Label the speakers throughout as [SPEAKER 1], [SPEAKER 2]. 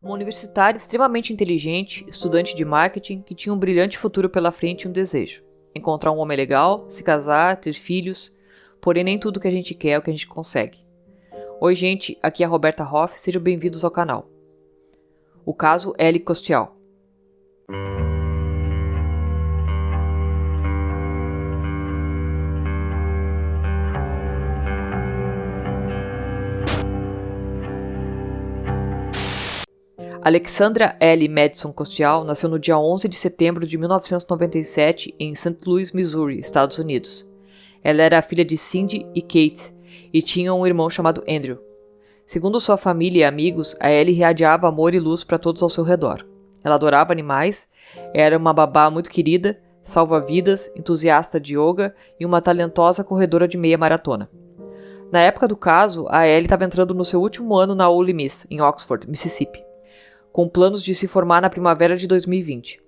[SPEAKER 1] Uma universitária extremamente inteligente, estudante de marketing, que tinha um brilhante futuro pela frente e um desejo: encontrar um homem legal, se casar, ter filhos, porém nem tudo que a gente quer é o que a gente consegue. Oi gente, aqui é a Roberta Hoff, sejam bem-vindos ao canal. O caso Ellie Costial. Alexandra Ellie Madison Costial nasceu no dia 11 de setembro de 1997 em St. Louis, Missouri, Estados Unidos. Ela era a filha de Cindy e Kate e tinha um irmão chamado Andrew. Segundo sua família e amigos, a Ellie irradiava amor e luz para todos ao seu redor. Ela adorava animais, era uma babá muito querida, salva-vidas, entusiasta de yoga e uma talentosa corredora de meia maratona. Na época do caso, a Ellie estava entrando no seu último ano na Ole Miss, em Oxford, Mississippi, com planos de se formar na primavera de 2020.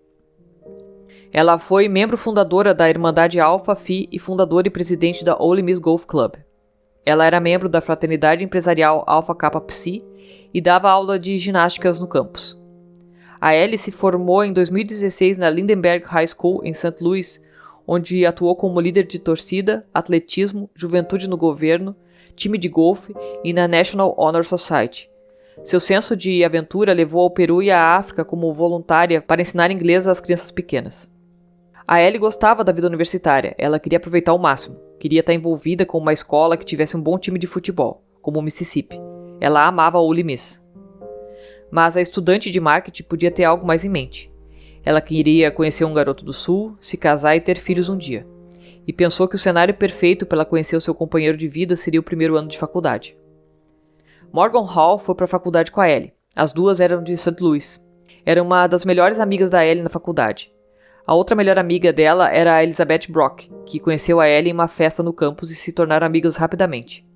[SPEAKER 1] Ela foi membro fundadora da Irmandade Alpha Phi e fundadora e presidente da Ole Miss Golf Club. Ela era membro da fraternidade empresarial Alpha Kappa Psi e dava aula de ginásticas no campus. A Ellie se formou em 2016 na Lindenberg High School, em St. Louis, onde atuou como líder de torcida, atletismo, juventude no governo, time de golfe e na National Honor Society. Seu senso de aventura levou ao Peru e à África como voluntária para ensinar inglês às crianças pequenas. A Ellie gostava da vida universitária, ela queria aproveitar ao máximo, queria estar envolvida com uma escola que tivesse um bom time de futebol, como o Mississippi. Ela amava a Ole Miss. Mas a estudante de marketing podia ter algo mais em mente. Ela queria conhecer um garoto do sul, se casar e ter filhos um dia. E pensou que o cenário perfeito para ela conhecer o seu companheiro de vida seria o primeiro ano de faculdade. Morgan Hall foi para a faculdade com a Ellie. As duas eram de St. Louis. Era uma das melhores amigas da Ellie na faculdade. A outra melhor amiga dela era a Elizabeth Brock, que conheceu a Ellie em uma festa no campus e se tornaram amigas rapidamente.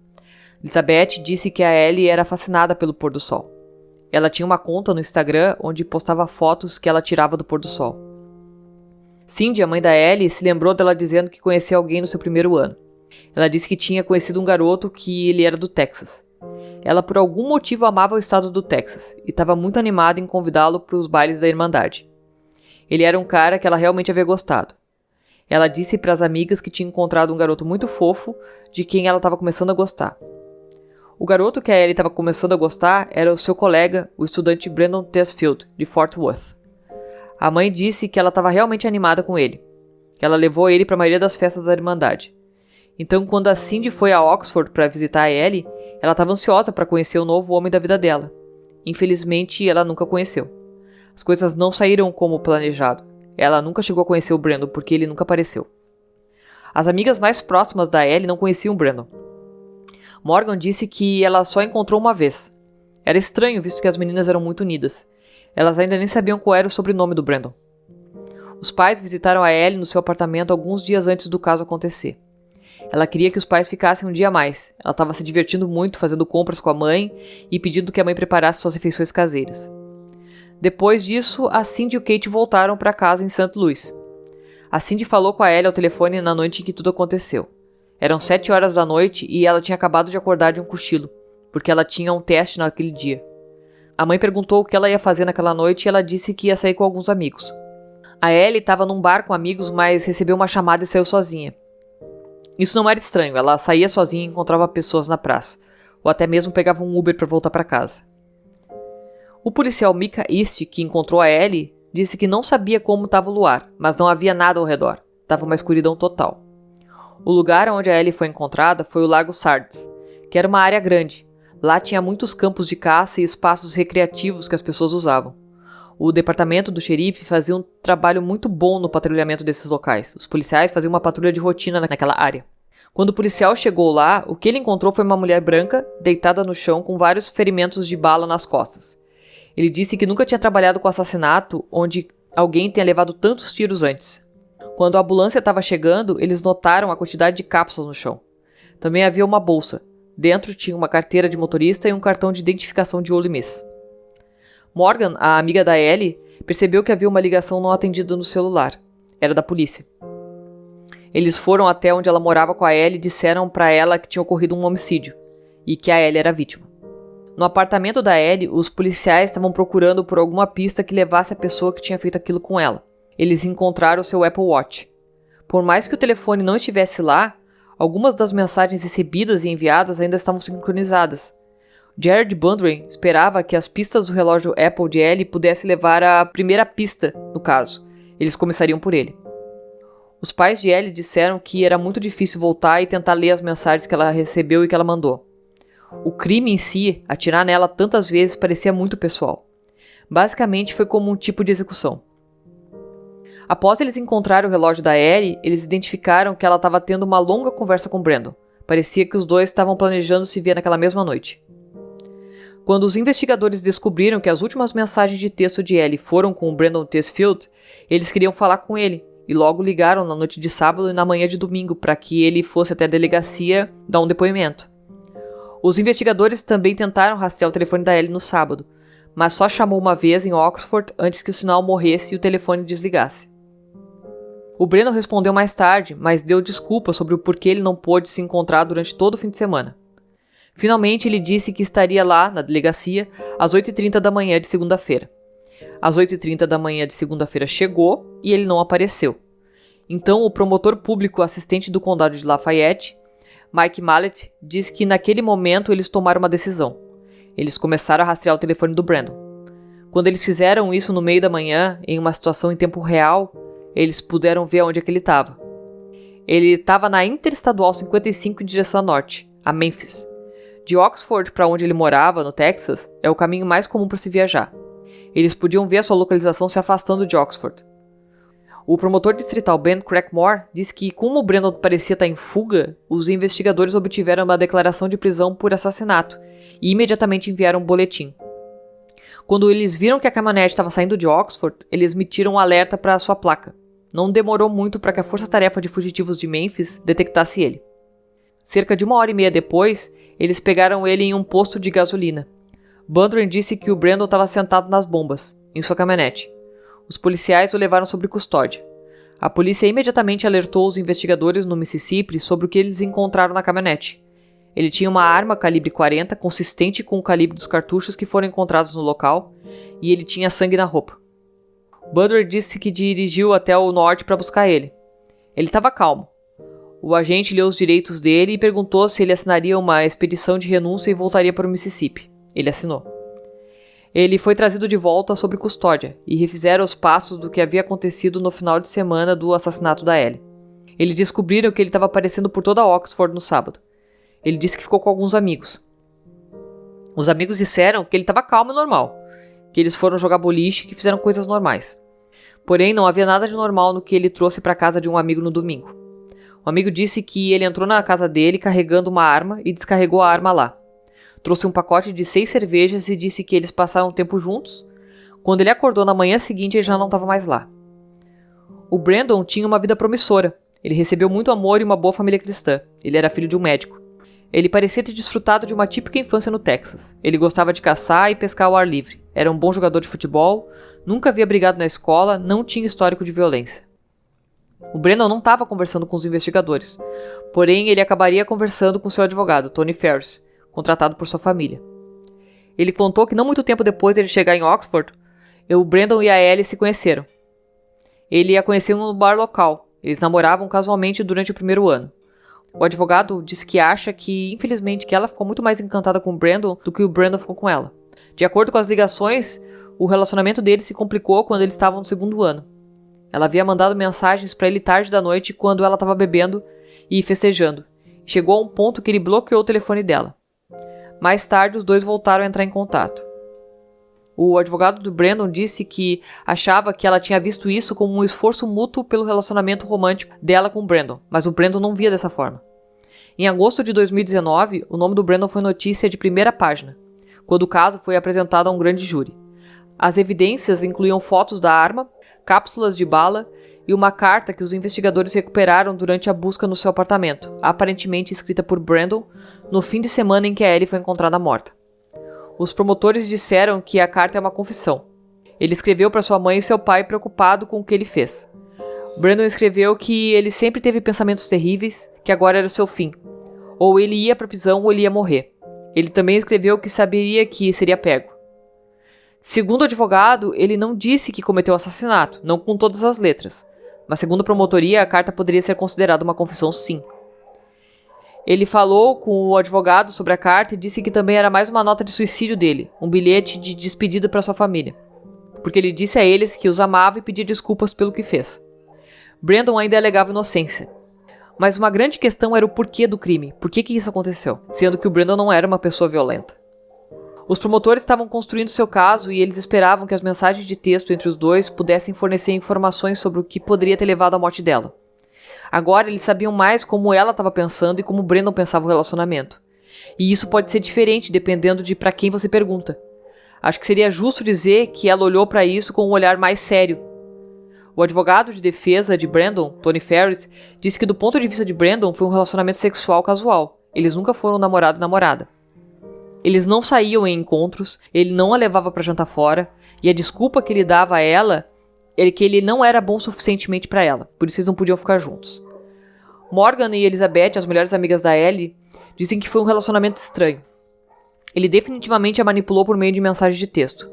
[SPEAKER 1] Elizabeth disse que a Ellie era fascinada pelo pôr do sol. Ela tinha uma conta no Instagram onde postava fotos que ela tirava do pôr do sol. Cindy, a mãe da Ellie, se lembrou dela dizendo que conhecia alguém no seu primeiro ano. Ela disse que tinha conhecido um garoto que ele era do Texas. Ela por algum motivo amava o estado do Texas e estava muito animada em convidá-lo para os bailes da Irmandade. Ele era um cara que ela realmente havia gostado. Ela disse para as amigas que tinha encontrado um garoto muito fofo, de quem ela estava começando a gostar. O garoto que a Ellie estava começando a gostar era o seu colega, o estudante Brandon Tesfield, de Fort Worth. A mãe disse que ela estava realmente animada com ele. Ela levou ele para a maioria das festas da Irmandade. Então, quando a Cindy foi a Oxford para visitar a Ellie, ela estava ansiosa para conhecer o novo homem da vida dela. Infelizmente, ela nunca conheceu. As coisas não saíram como planejado. Ela nunca chegou a conhecer o Brandon porque ele nunca apareceu. As amigas mais próximas da Ellie não conheciam o Brandon. Morgan disse que ela só encontrou uma vez. Era estranho, visto que as meninas eram muito unidas. Elas ainda nem sabiam qual era o sobrenome do Brandon. Os pais visitaram a Ellie no seu apartamento alguns dias antes do caso acontecer. Ela queria que os pais ficassem um dia a mais. Ela estava se divertindo muito fazendo compras com a mãe e pedindo que a mãe preparasse suas refeições caseiras. Depois disso, a Cindy e o Kate voltaram para casa em St. Louis. A Cindy falou com a Ellie ao telefone na noite em que tudo aconteceu. Eram 7 horas da noite e ela tinha acabado de acordar de um cochilo, porque ela tinha um teste naquele dia. A mãe perguntou o que ela ia fazer naquela noite e ela disse que ia sair com alguns amigos. A Ellie estava num bar com amigos, mas recebeu uma chamada e saiu sozinha. Isso não era estranho, ela saía sozinha e encontrava pessoas na praça, ou até mesmo pegava um Uber para voltar para casa. O policial Micah East, que encontrou a Ellie, disse que não sabia como estava o luar, mas não havia nada ao redor, estava uma escuridão total. O lugar onde a Ellie foi encontrada foi o Lago Sardes, que era uma área grande. Lá tinha muitos campos de caça e espaços recreativos que as pessoas usavam. O departamento do xerife fazia um trabalho muito bom no patrulhamento desses locais. Os policiais faziam uma patrulha de rotina naquela área. Quando o policial chegou lá, o que ele encontrou foi uma mulher branca, deitada no chão com vários ferimentos de bala nas costas. Ele disse que nunca tinha trabalhado com assassinato onde alguém tenha levado tantos tiros antes. Quando a ambulância estava chegando, eles notaram a quantidade de cápsulas no chão. Também havia uma bolsa. Dentro tinha uma carteira de motorista e um cartão de identificação de Ole Miss. Morgan, a amiga da Ellie, percebeu que havia uma ligação não atendida no celular. Era da polícia. Eles foram até onde ela morava com a Ellie e disseram para ela que tinha ocorrido um homicídio e que a Ellie era a vítima. No apartamento da Ellie, os policiais estavam procurando por alguma pista que levasse a pessoa que tinha feito aquilo com ela. Eles encontraram seu Apple Watch. Por mais que o telefone não estivesse lá, algumas das mensagens recebidas e enviadas ainda estavam sincronizadas. Jared Bundren esperava que as pistas do relógio Apple de Ellie pudessem levar à primeira pista, no caso. Eles começariam por ele. Os pais de Ellie disseram que era muito difícil voltar e tentar ler as mensagens que ela recebeu e que ela mandou. O crime em si, atirar nela tantas vezes, parecia muito pessoal. Basicamente foi como um tipo de execução. Após eles encontrarem o relógio da Ellie, eles identificaram que ela estava tendo uma longa conversa com Brandon. Parecia que os dois estavam planejando se ver naquela mesma noite. Quando os investigadores descobriram que as últimas mensagens de texto de Ellie foram com o Brandon Tisfield, eles queriam falar com ele, e logo ligaram na noite de sábado e na manhã de domingo para que ele fosse até a delegacia dar um depoimento. Os investigadores também tentaram rastrear o telefone da Ellie no sábado, mas só chamou uma vez em Oxford antes que o sinal morresse e o telefone desligasse. O Brandon respondeu mais tarde, mas deu desculpas sobre o porquê ele não pôde se encontrar durante todo o fim de semana. Finalmente, ele disse que estaria lá, na delegacia, às 8h30 da manhã de segunda-feira. Às 8h30 da manhã de segunda-feira chegou e ele não apareceu. Então, o promotor público assistente do condado de Lafayette, Mike Mallet, disse que naquele momento eles tomaram uma decisão. Eles começaram a rastrear o telefone do Brandon. Quando eles fizeram isso no meio da manhã, em uma situação em tempo real, eles puderam ver onde é que ele estava. Ele estava na Interestadual 55 em direção a norte, a Memphis. De Oxford para onde ele morava, no Texas, é o caminho mais comum para se viajar. Eles podiam ver a sua localização se afastando de Oxford. O promotor distrital Ben Crackmore disse que, como o Brandon parecia estar em fuga, os investigadores obtiveram uma declaração de prisão por assassinato e imediatamente enviaram um boletim. Quando eles viram que a caminhonete estava saindo de Oxford, eles emitiram um alerta para a sua placa. Não demorou muito para que a força-tarefa de fugitivos de Memphis detectasse ele. Cerca de 1h30 depois, eles pegaram ele em um posto de gasolina. Bundren disse que o Brandon estava sentado nas bombas, em sua caminhonete. Os policiais o levaram sob custódia. A polícia imediatamente alertou os investigadores no Mississippi sobre o que eles encontraram na caminhonete. Ele tinha uma arma calibre 40, consistente com o calibre dos cartuchos que foram encontrados no local, e ele tinha sangue na roupa. Bundren disse que dirigiu até o norte para buscar ele. Ele estava calmo. O agente leu os direitos dele e perguntou se ele assinaria uma expedição de renúncia e voltaria para o Mississippi. Ele assinou. Ele foi trazido de volta sob custódia e refizeram os passos do que havia acontecido no final de semana do assassinato da Ellie. Eles descobriram que ele estava aparecendo por toda Oxford no sábado. Ele disse que ficou com alguns amigos. Os amigos disseram que ele estava calmo e normal, que eles foram jogar boliche e que fizeram coisas normais. Porém, não havia nada de normal no que ele trouxe para a casa de um amigo no domingo. O amigo disse que ele entrou na casa dele carregando uma arma e descarregou a arma lá. Trouxe um pacote de 6 cervejas e disse que eles passaram tempo juntos. Quando ele acordou na manhã seguinte, ele já não estava mais lá. O Brandon tinha uma vida promissora. Ele recebeu muito amor e uma boa família cristã. Ele era filho de um médico. Ele parecia ter desfrutado de uma típica infância no Texas. Ele gostava de caçar e pescar ao ar livre. Era um bom jogador de futebol, nunca havia brigado na escola, não tinha histórico de violência. O Brandon não estava conversando com os investigadores. Porém, ele acabaria conversando com seu advogado, Tony Ferris, contratado por sua família. Ele contou que não muito tempo depois dele chegar em Oxford, o Brandon e a Ellie se conheceram. Ele a conheceu no bar local. Eles namoravam casualmente durante o primeiro ano. O advogado disse que acha que, infelizmente, que ela ficou muito mais encantada com o Brandon do que o Brandon ficou com ela. De acordo com as ligações, o relacionamento deles se complicou quando eles estavam no segundo ano. Ela havia mandado mensagens para ele tarde da noite quando ela estava bebendo e festejando. Chegou a um ponto que ele bloqueou o telefone dela. Mais tarde, os dois voltaram a entrar em contato. O advogado do Brandon disse que achava que ela tinha visto isso como um esforço mútuo pelo relacionamento romântico dela com o Brandon, mas o Brandon não via dessa forma. Em agosto de 2019, o nome do Brandon foi notícia de primeira página, quando o caso foi apresentado a um grande júri. As evidências incluíam fotos da arma, cápsulas de bala e uma carta que os investigadores recuperaram durante a busca no seu apartamento, aparentemente escrita por Brandon no fim de semana em que a Ellie foi encontrada morta. Os promotores disseram que a carta é uma confissão. Ele escreveu para sua mãe e seu pai preocupado com o que ele fez. Brandon escreveu que ele sempre teve pensamentos terríveis, que agora era o seu fim. Ou ele ia para a prisão ou ele ia morrer. Ele também escreveu que saberia que seria pego. Segundo o advogado, ele não disse que cometeu o assassinato, não com todas as letras, mas segundo a promotoria, a carta poderia ser considerada uma confissão sim. Ele falou com o advogado sobre a carta e disse que também era mais uma nota de suicídio dele, um bilhete de despedida para sua família, porque ele disse a eles que os amava e pedia desculpas pelo que fez. Brandon ainda alegava inocência. Mas uma grande questão era o porquê do crime, por que isso aconteceu, sendo que o Brandon não era uma pessoa violenta. Os promotores estavam construindo seu caso e eles esperavam que as mensagens de texto entre os dois pudessem fornecer informações sobre o que poderia ter levado à morte dela. Agora eles sabiam mais como ela estava pensando e como Brandon pensava o relacionamento. E isso pode ser diferente dependendo de para quem você pergunta. Acho que seria justo dizer que ela olhou para isso com um olhar mais sério. O advogado de defesa de Brandon, Tony Ferris, disse que do ponto de vista de Brandon foi um relacionamento sexual casual. Eles nunca foram namorado e namorada. Eles não saíam em encontros, ele não a levava para jantar fora, e a desculpa que ele dava a ela é que ele não era bom suficientemente para ela, por isso eles não podiam ficar juntos. Morgan e Elizabeth, as melhores amigas da Ellie, dizem que foi um relacionamento estranho. Ele definitivamente a manipulou por meio de mensagens de texto.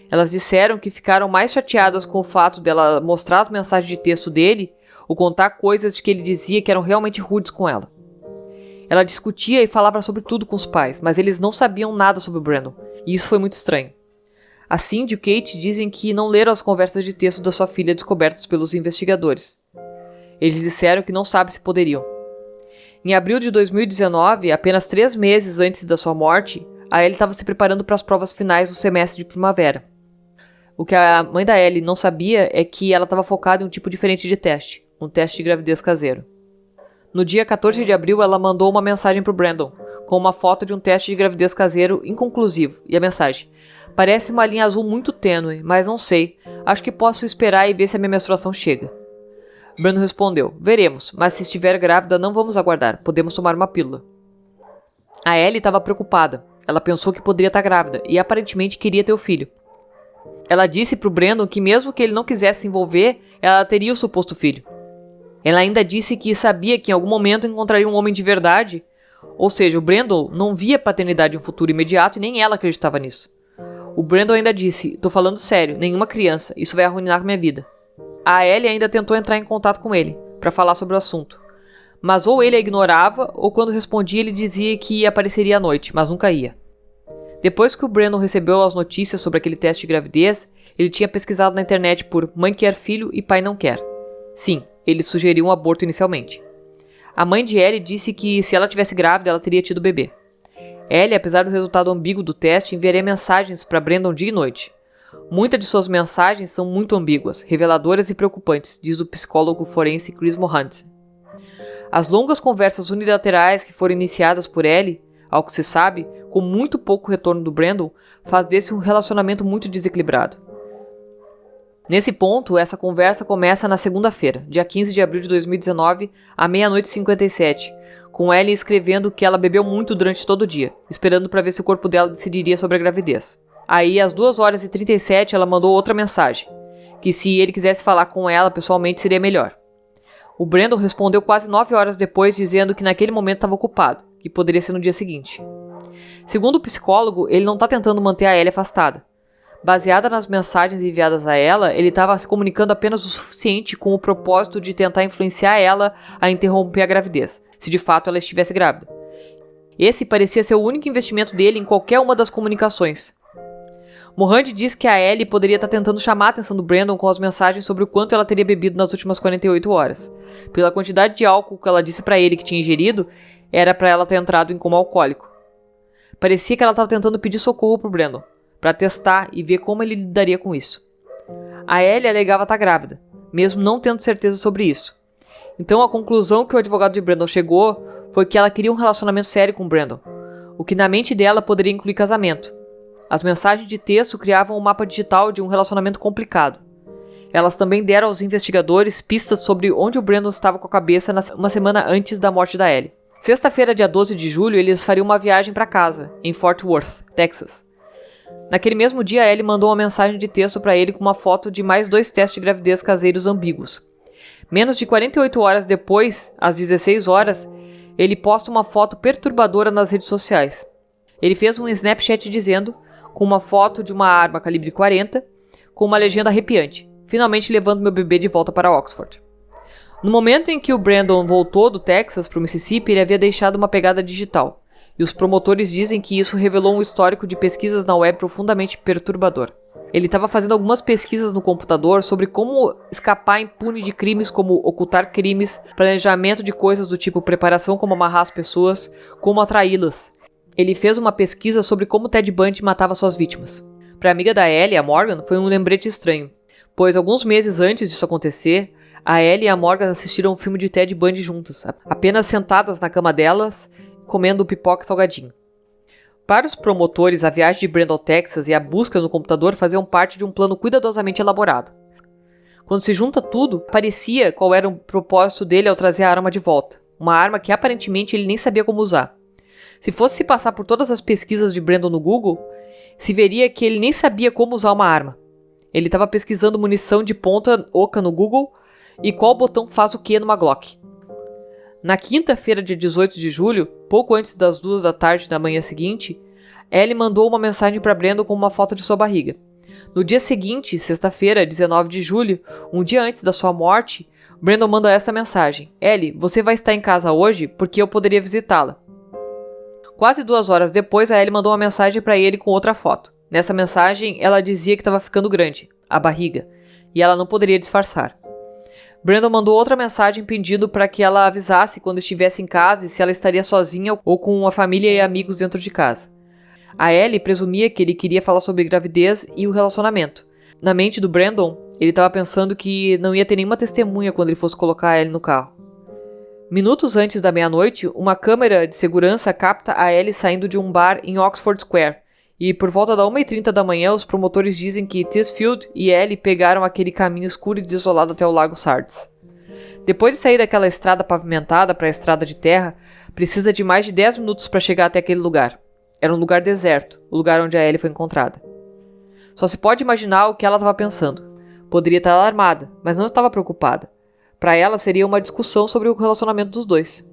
[SPEAKER 1] Elas disseram que ficaram mais chateadas com o fato dela mostrar as mensagens de texto dele ou contar coisas que ele dizia que eram realmente rudes com ela. Ela discutia e falava sobre tudo com os pais, mas eles não sabiam nada sobre o Brandon, e isso foi muito estranho. A Cindy e o Kate dizem que não leram as conversas de texto da sua filha descobertas pelos investigadores. Eles disseram que não sabem se poderiam. Em abril de 2019, apenas 3 meses antes da sua morte, a Ellie estava se preparando para as provas finais do semestre de primavera. O que a mãe da Ellie não sabia é que ela estava focada em um tipo diferente de teste, um teste de gravidez caseiro. No dia 14 de abril, ela mandou uma mensagem para o Brandon, com uma foto de um teste de gravidez caseiro inconclusivo, e a mensagem: "Parece uma linha azul muito tênue, mas não sei, acho que posso esperar e ver se a minha menstruação chega." Brandon respondeu: "Veremos, mas se estiver grávida não vamos aguardar, podemos tomar uma pílula." A Ellie estava preocupada, ela pensou que poderia estar grávida, e aparentemente queria ter o filho. Ela disse para o Brandon que mesmo que ele não quisesse se envolver, ela teria o suposto filho. Ela ainda disse que sabia que em algum momento encontraria um homem de verdade, ou seja, o Brandon não via paternidade em um futuro imediato e nem ela acreditava nisso. O Brandon ainda disse: "Tô falando sério, nenhuma criança, isso vai arruinar minha vida." A Ellie ainda tentou entrar em contato com ele, para falar sobre o assunto. Mas ou ele a ignorava, ou quando respondia ele dizia que apareceria à noite, mas nunca ia. Depois que o Brandon recebeu as notícias sobre aquele teste de gravidez, ele tinha pesquisado na internet por "mãe quer filho e pai não quer." Sim, ele sugeriu um aborto inicialmente. A mãe de Ellie disse que se ela tivesse grávida, ela teria tido bebê. Ellie, apesar do resultado ambíguo do teste, enviaria mensagens para Brandon dia e noite. Muitas de suas mensagens são muito ambíguas, reveladoras e preocupantes, diz o psicólogo forense Chris Mohanty. As longas conversas unilaterais que foram iniciadas por Ellie, ao que se sabe, com muito pouco retorno do Brandon, faz desse um relacionamento muito desequilibrado. Nesse ponto, essa conversa começa na segunda-feira, dia 15 de abril de 2019, à 00:57, com Ellie escrevendo que ela bebeu muito durante todo o dia, esperando para ver se o corpo dela decidiria sobre a gravidez. Aí, às 2:37, ela mandou outra mensagem, que se ele quisesse falar com ela pessoalmente seria melhor. O Brandon respondeu quase 9 horas depois, dizendo que naquele momento estava ocupado, que poderia ser no dia seguinte. Segundo o psicólogo, ele não está tentando manter a Ellie afastada. Baseada nas mensagens enviadas a ela, ele estava se comunicando apenas o suficiente com o propósito de tentar influenciar ela a interromper a gravidez, se de fato ela estivesse grávida. Esse parecia ser o único investimento dele em qualquer uma das comunicações. Mohanty diz que a Ellie poderia estar tentando chamar a atenção do Brandon com as mensagens sobre o quanto ela teria bebido nas últimas 48 horas. Pela quantidade de álcool que ela disse para ele que tinha ingerido, era para ela ter entrado em coma alcoólico. Parecia que ela estava tentando pedir socorro pro Brandon, para testar e ver como ele lidaria com isso. A Ellie alegava estar grávida, mesmo não tendo certeza sobre isso. Então a conclusão que o advogado de Brandon chegou foi que ela queria um relacionamento sério com Brandon, o que na mente dela poderia incluir casamento. As mensagens de texto criavam um mapa digital de um relacionamento complicado. Elas também deram aos investigadores pistas sobre onde o Brandon estava com a cabeça uma semana antes da morte da Ellie. Sexta-feira, dia 12 de julho, eles fariam uma viagem para casa, em Fort Worth, Texas. Naquele mesmo dia, a Ellie mandou uma mensagem de texto para ele com uma foto de mais 2 testes de gravidez caseiros ambíguos. Menos de 48 horas depois, às 16 horas, ele posta uma foto perturbadora nas redes sociais. Ele fez um Snapchat dizendo, com uma foto de uma arma calibre 40, com uma legenda arrepiante, finalmente levando meu bebê de volta para Oxford. No momento em que o Brandon voltou do Texas para o Mississippi, ele havia deixado uma pegada digital, e os promotores dizem que isso revelou um histórico de pesquisas na web profundamente perturbador. Ele estava fazendo algumas pesquisas no computador sobre como escapar impune de crimes como ocultar crimes, planejamento de coisas do tipo preparação como amarrar as pessoas, como atraí-las. Ele fez uma pesquisa sobre como Ted Bundy matava suas vítimas. Para a amiga da Ellie, a Morgan, foi um lembrete estranho, pois alguns meses antes disso acontecer, a Ellie e a Morgan assistiram um filme de Ted Bundy juntas, apenas sentadas na cama delas, comendo pipoca e salgadinho. Para os promotores, a viagem de Brandon ao Texas e a busca no computador faziam parte de um plano cuidadosamente elaborado. Quando se junta tudo, parecia qual era o propósito dele ao trazer a arma de volta, uma arma que aparentemente ele nem sabia como usar. Se fosse se passar por todas as pesquisas de Brandon no Google, se veria que ele nem sabia como usar uma arma. Ele estava pesquisando munição de ponta oca no Google e qual botão faz o que numa Glock. Na quinta-feira, dia 18 de julho, pouco antes das 2 da tarde da manhã seguinte, Ellie mandou uma mensagem para Brandon com uma foto de sua barriga. No dia seguinte, sexta-feira, 19 de julho, um dia antes da sua morte, Brandon manda essa mensagem: Ellie, você vai estar em casa hoje porque eu poderia visitá-la. Quase 2 horas depois, a Ellie mandou uma mensagem para ele com outra foto. Nessa mensagem, ela dizia que estava ficando grande, a barriga, e ela não poderia disfarçar. Brandon mandou outra mensagem pedindo para que ela avisasse quando estivesse em casa e se ela estaria sozinha ou com a família e amigos dentro de casa. A Ellie presumia que ele queria falar sobre gravidez e o relacionamento. Na mente do Brandon, ele estava pensando que não ia ter nenhuma testemunha quando ele fosse colocar a Ellie no carro. Minutos antes da meia-noite, uma câmera de segurança capta a Ellie saindo de um bar em Oxford Square, e por volta da 1h30 da manhã, os promotores dizem que Tisfield e Ellie pegaram aquele caminho escuro e desolado até o Lago Sardes. Depois de sair daquela estrada pavimentada para a estrada de terra, precisa de mais de 10 minutos para chegar até aquele lugar. Era um lugar deserto, o lugar onde a Ellie foi encontrada. Só se pode imaginar o que ela estava pensando. Poderia estar alarmada, mas não estava preocupada. Para ela seria uma discussão sobre o relacionamento dos dois.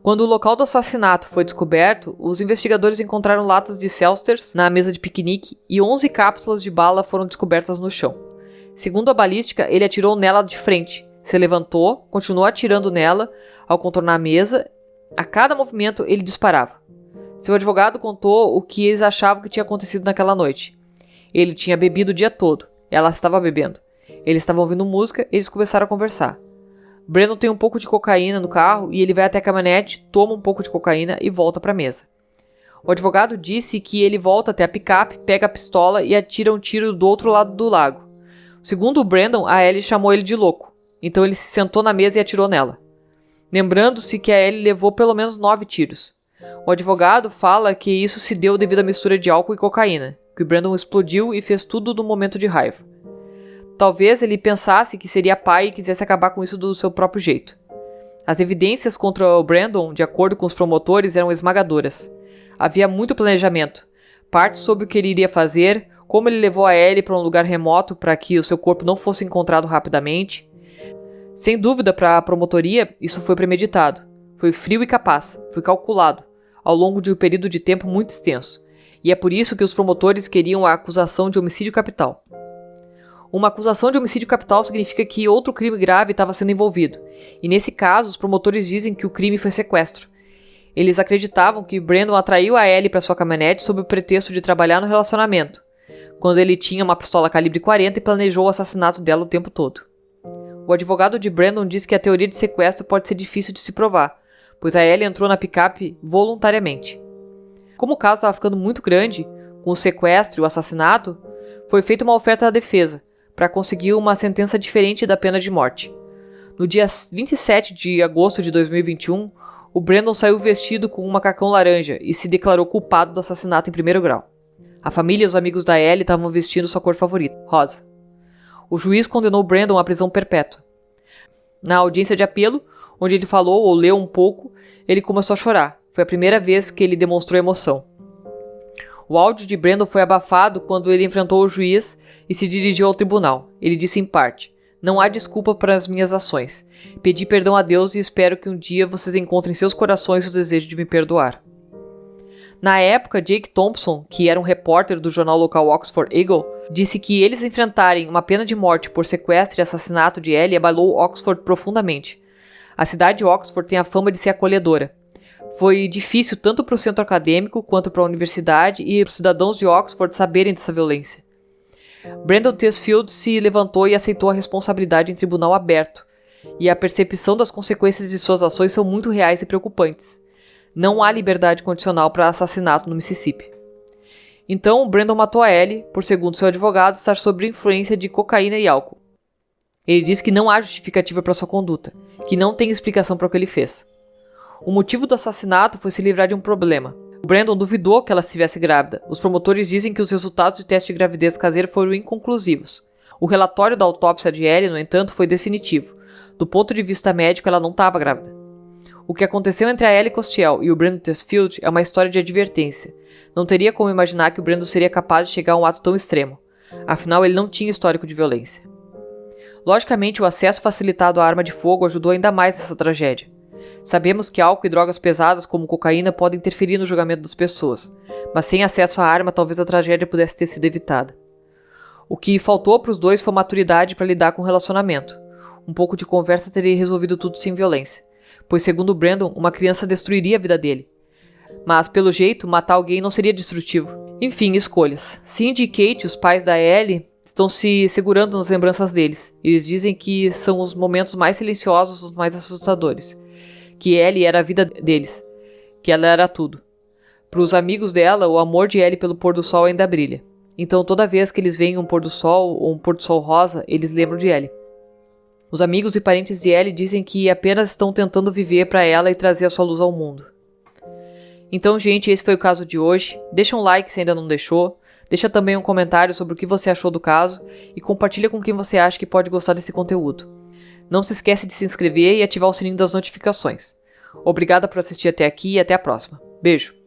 [SPEAKER 1] Quando o local do assassinato foi descoberto, os investigadores encontraram latas de Celsters na mesa de piquenique e 11 cápsulas de bala foram descobertas no chão. Segundo a balística, ele atirou nela de frente, se levantou, continuou atirando nela ao contornar a mesa. A cada movimento, ele disparava. Seu advogado contou o que eles achavam que tinha acontecido naquela noite. Ele tinha bebido o dia todo, ela estava bebendo. Eles estavam ouvindo música e eles começaram a conversar. Brandon tem um pouco de cocaína no carro e ele vai até a caminhonete, toma um pouco de cocaína e volta para a mesa. O advogado disse que ele volta até a picape, pega a pistola e atira um tiro do outro lado do lago. Segundo o Brandon, a Ellie chamou ele de louco, então ele se sentou na mesa e atirou nela. Lembrando-se que a Ellie levou pelo menos 9 tiros. O advogado fala que isso se deu devido à mistura de álcool e cocaína, que o Brandon explodiu e fez tudo no momento de raiva. Talvez ele pensasse que seria pai e quisesse acabar com isso do seu próprio jeito. As evidências contra o Brandon, de acordo com os promotores, eram esmagadoras. Havia muito planejamento, partes sobre o que ele iria fazer, como ele levou a Ellie para um lugar remoto para que o seu corpo não fosse encontrado rapidamente. Sem dúvida, para a promotoria, isso foi premeditado. Foi frio e capaz, foi calculado, ao longo de um período de tempo muito extenso. E é por isso que os promotores queriam a acusação de homicídio capital. Uma acusação de homicídio capital significa que outro crime grave estava sendo envolvido, e nesse caso os promotores dizem que o crime foi sequestro. Eles acreditavam que Brandon atraiu a Ellie para sua caminhonete sob o pretexto de trabalhar no relacionamento, quando ele tinha uma pistola calibre 40 e planejou o assassinato dela o tempo todo. O advogado de Brandon diz que a teoria de sequestro pode ser difícil de se provar, pois a Ellie entrou na picape voluntariamente. Como o caso estava ficando muito grande, com o sequestro e o assassinato, foi feita uma oferta à defesa, para conseguir uma sentença diferente da pena de morte. No dia 27 de agosto de 2021, o Brandon saiu vestido com um macacão laranja e se declarou culpado do assassinato em primeiro grau. A família e os amigos da Ellie estavam vestindo sua cor favorita, rosa. O juiz condenou Brandon à prisão perpétua. Na audiência de apelo, onde ele falou ou leu um pouco, ele começou a chorar. Foi a primeira vez que ele demonstrou emoção. O áudio de Brandon foi abafado quando ele enfrentou o juiz e se dirigiu ao tribunal. Ele disse em parte: "Não há desculpa para as minhas ações. Pedi perdão a Deus e espero que um dia vocês encontrem em seus corações o desejo de me perdoar." Na época, Jake Thompson, que era um repórter do jornal local Oxford Eagle, disse que eles enfrentarem uma pena de morte por sequestro e assassinato de Ellie abalou Oxford profundamente. A cidade de Oxford tem a fama de ser acolhedora. Foi difícil tanto para o centro acadêmico quanto para a universidade e para os cidadãos de Oxford saberem dessa violência. Brandon Tesfield se levantou e aceitou a responsabilidade em tribunal aberto, e a percepção das consequências de suas ações são muito reais e preocupantes. Não há liberdade condicional para assassinato no Mississippi. Então, Brandon matou a Ellie por, segundo seu advogado, estar sob influência de cocaína e álcool. Ele diz que não há justificativa para sua conduta, que não tem explicação para o que ele fez. O motivo do assassinato foi se livrar de um problema. Brandon duvidou que ela estivesse grávida. Os promotores dizem que os resultados de teste de gravidez caseira foram inconclusivos. O relatório da autópsia de Ellie, no entanto, foi definitivo. Do ponto de vista médico, ela não estava grávida. O que aconteceu entre a Ellie Costiel e o Brandon Tesfield é uma história de advertência. Não teria como imaginar que o Brandon seria capaz de chegar a um ato tão extremo. Afinal, ele não tinha histórico de violência. Logicamente, o acesso facilitado à arma de fogo ajudou ainda mais nessa tragédia. Sabemos que álcool e drogas pesadas como cocaína podem interferir no julgamento das pessoas, mas sem acesso à arma talvez a tragédia pudesse ter sido evitada. O que faltou para os dois foi maturidade para lidar com o relacionamento. Um pouco de conversa teria resolvido tudo sem violência, pois segundo Brandon, uma criança destruiria a vida dele. Mas, pelo jeito, matar alguém não seria destrutivo. Enfim, escolhas. Cindy e Kate, os pais da Ellie, estão se segurando nas lembranças deles. Eles dizem que são os momentos mais silenciosos, os mais assustadores. Que Ellie era a vida deles, que ela era tudo. Para os amigos dela, o amor de Ellie pelo pôr do sol ainda brilha. Então toda vez que eles veem um pôr do sol ou um pôr do sol rosa, eles lembram de Ellie. Os amigos e parentes de Ellie dizem que apenas estão tentando viver para ela e trazer a sua luz ao mundo. Então, gente, esse foi o caso de hoje. Deixa um like se ainda não deixou. Deixa também um comentário sobre o que você achou do caso e compartilha com quem você acha que pode gostar desse conteúdo. Não se esquece de se inscrever e ativar o sininho das notificações. Obrigada por assistir até aqui e até a próxima. Beijo!